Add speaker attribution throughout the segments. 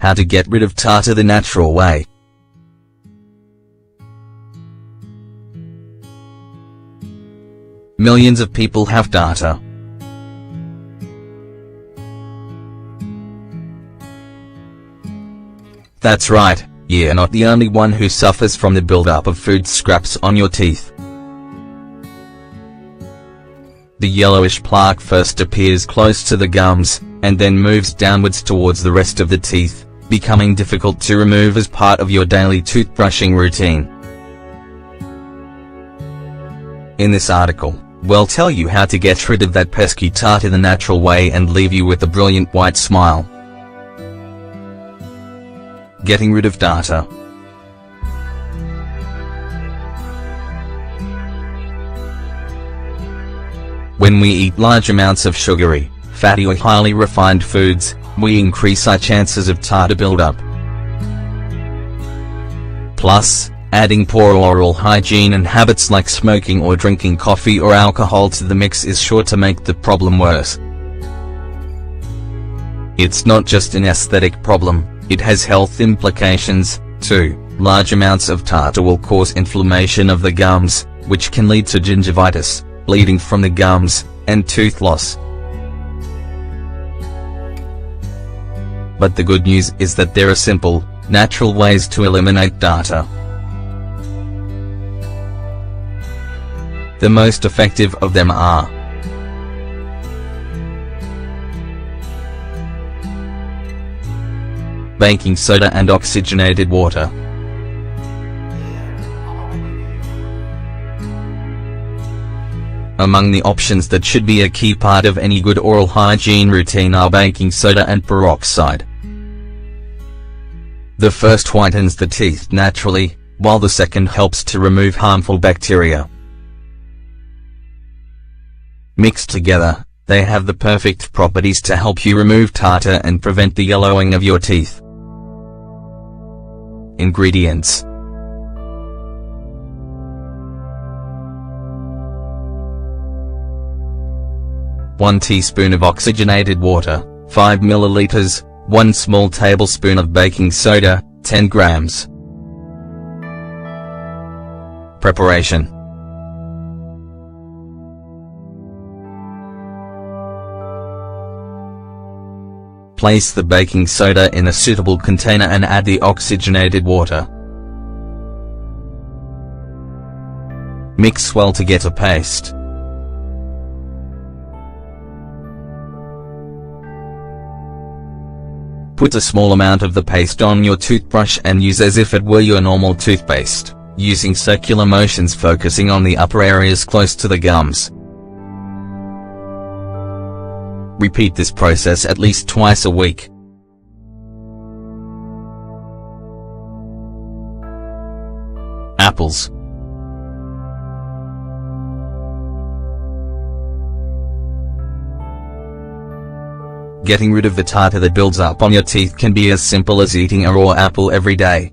Speaker 1: How to get rid of tartar the natural way. Millions of people have tartar. That's right, you're not the only one who suffers from the buildup of food scraps on your teeth. The yellowish plaque first appears close to the gums, and then moves downwards towards the rest of the teeth, becoming difficult to remove as part of your daily toothbrushing routine. In this article, we'll tell you how to get rid of that pesky tartar the natural way and leave you with a brilliant white smile. Getting rid of tartar. When we eat large amounts of sugary, fatty or highly refined foods, we increase our chances of tartar buildup. Plus, adding poor oral hygiene and habits like smoking or drinking coffee or alcohol to the mix is sure to make the problem worse. It's not just an aesthetic problem, it has health implications, too. Large amounts of tartar will cause inflammation of the gums, which can lead to gingivitis, bleeding from the gums, and tooth loss. But the good news is that there are simple, natural ways to eliminate tartar. The most effective of them are baking soda and oxygenated water. Among the options that should be a key part of any good oral hygiene routine are baking soda and peroxide. The first whitens the teeth naturally, while the second helps to remove harmful bacteria. Mixed together, they have the perfect properties to help you remove tartar and prevent the yellowing of your teeth. Ingredients: 1 teaspoon of oxygenated water, 5 milliliters, 1 small tablespoon of baking soda, 10 grams. Preparation: place the baking soda in a suitable container and add the oxygenated water. Mix well to get a paste. Put a small amount of the paste on your toothbrush and use as if it were your normal toothpaste, using circular motions focusing on the upper areas close to the gums. Repeat this process at least twice a week. Apples. Getting rid of the tartar that builds up on your teeth can be as simple as eating a raw apple every day.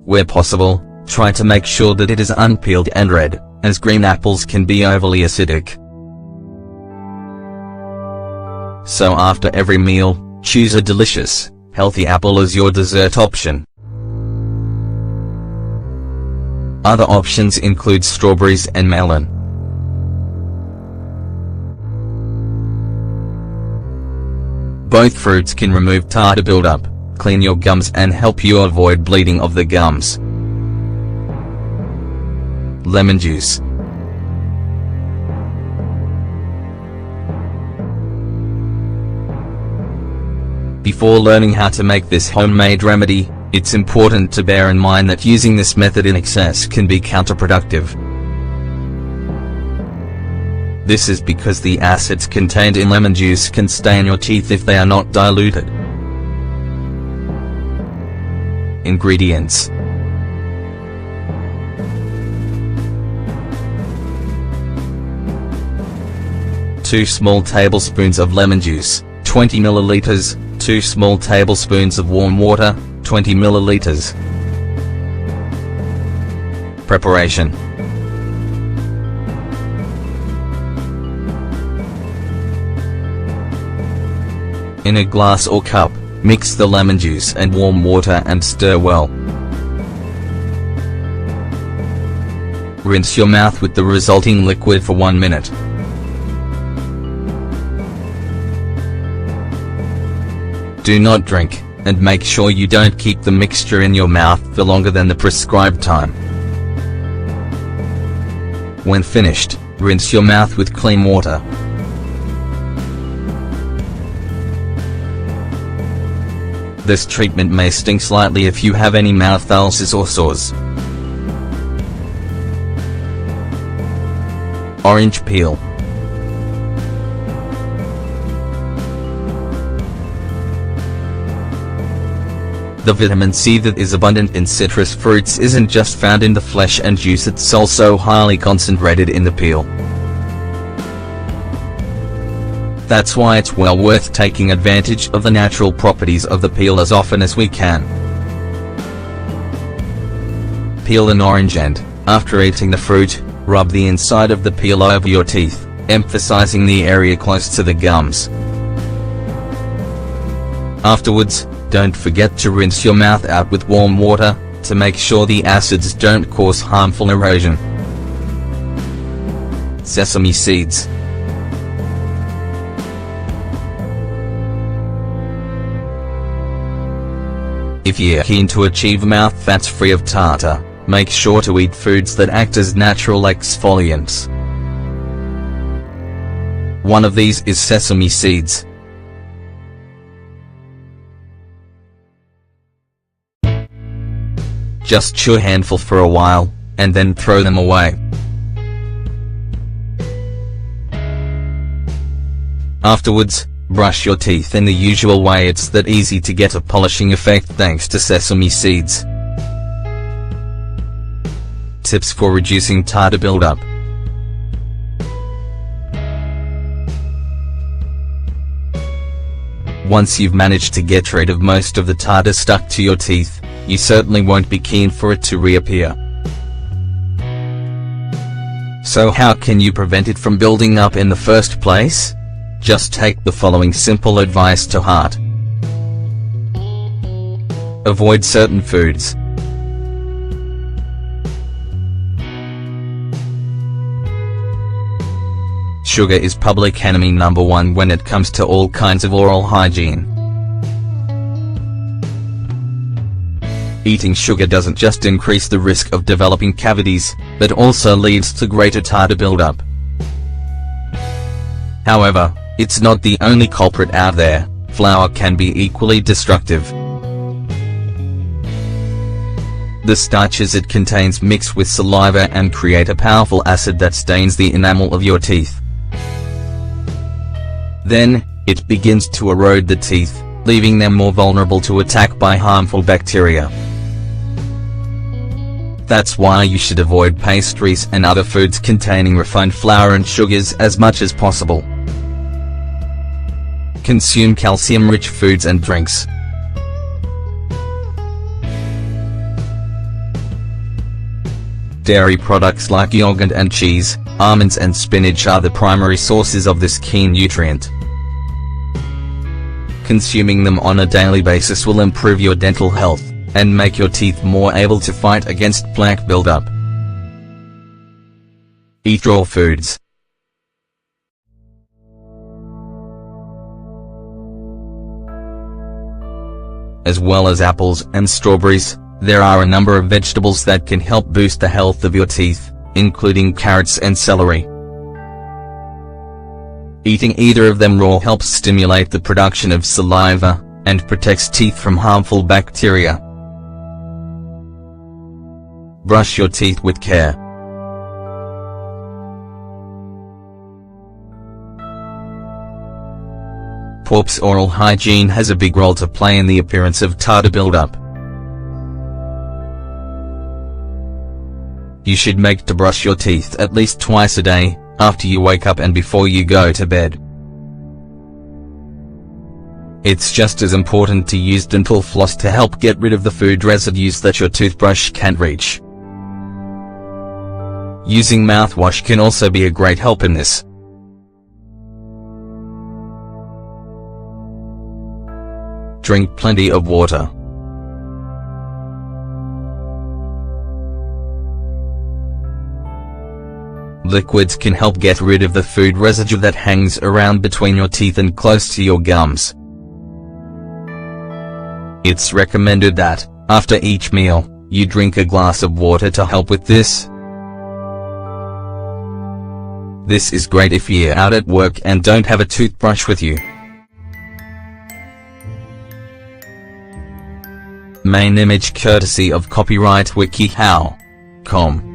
Speaker 1: Where possible, try to make sure that it is unpeeled and red, as green apples can be overly acidic. So after every meal, choose a delicious, healthy apple as your dessert option. Other options include strawberries and melon. Both fruits can remove tartar buildup, clean your gums and help you avoid bleeding of the gums. Lemon juice. Before learning how to make this homemade remedy, it's important to bear in mind that using this method in excess can be counterproductive. This is because the acids contained in lemon juice can stain your teeth if they are not diluted. Ingredients: 2 small tablespoons of lemon juice, 20 milliliters, 2 small tablespoons of warm water, 20 milliliters. Preparation: in a glass or cup, Mix the lemon juice and warm water and stir well. Rinse your mouth with the resulting liquid for 1 minute. Do not drink, and make sure you don't keep the mixture in your mouth for longer than the prescribed time. When finished, rinse your mouth with clean water. This treatment may sting slightly if you have any mouth ulcers or sores. Orange peel. The vitamin C that is abundant in citrus fruits isn't just found in the flesh and juice, it's also highly concentrated in the peel. That's why it's well worth taking advantage of the natural properties of the peel as often as we can. Peel an orange and, after eating the fruit, rub the inside of the peel over your teeth, emphasizing the area close to the gums. Afterwards, don't forget to rinse your mouth out with warm water, to make sure the acids don't cause harmful erosion. Sesame seeds. If you're keen to achieve mouth fats free of tartar, make sure to eat foods that act as natural exfoliants. One of these is sesame seeds. Just chew a handful for a while, and then throw them away. Afterwards, brush your teeth in the usual way. It's that easy to get a polishing effect thanks to sesame seeds. Tips for reducing tartar buildup. Once you've managed to get rid of most of the tartar stuck to your teeth, you certainly won't be keen for it to reappear. So how can you prevent it from building up in the first place? Just take the following simple advice to heart. Avoid certain foods. Sugar is public enemy number one when it comes to all kinds of oral hygiene. Eating sugar doesn't just increase the risk of developing cavities, but also leads to greater tartar buildup. However, it's not the only culprit out there. Flour can be equally destructive. The starches it contains mix with saliva and create a powerful acid that stains the enamel of your teeth. Then, it begins to erode the teeth, leaving them more vulnerable to attack by harmful bacteria. That's why you should avoid pastries and other foods containing refined flour and sugars as much as possible. Consume calcium-rich foods and drinks. Dairy products like yogurt and cheese, almonds and spinach are the primary sources of this key nutrient. Consuming them on a daily basis will improve your dental health, and make your teeth more able to fight against plaque buildup. Eat raw foods. As well as apples and strawberries, there are a number of vegetables that can help boost the health of your teeth, including carrots and celery. Eating either of them raw helps stimulate the production of saliva, and protects teeth from harmful bacteria. Brush your teeth with care. Poor oral hygiene has a big role to play in the appearance of tartar buildup. You should make to brush your teeth at least twice a day, after you wake up and before you go to bed. It's just as important to use dental floss to help get rid of the food residues that your toothbrush can't reach. Using mouthwash can also be a great help in this. Drink plenty of water. Liquids can help get rid of the food residue that hangs around between your teeth and close to your gums. It's recommended that, after each meal, you drink a glass of water to help with this. This is great if you're out at work and don't have a toothbrush with you. Main image courtesy of copyright WikiHow.com.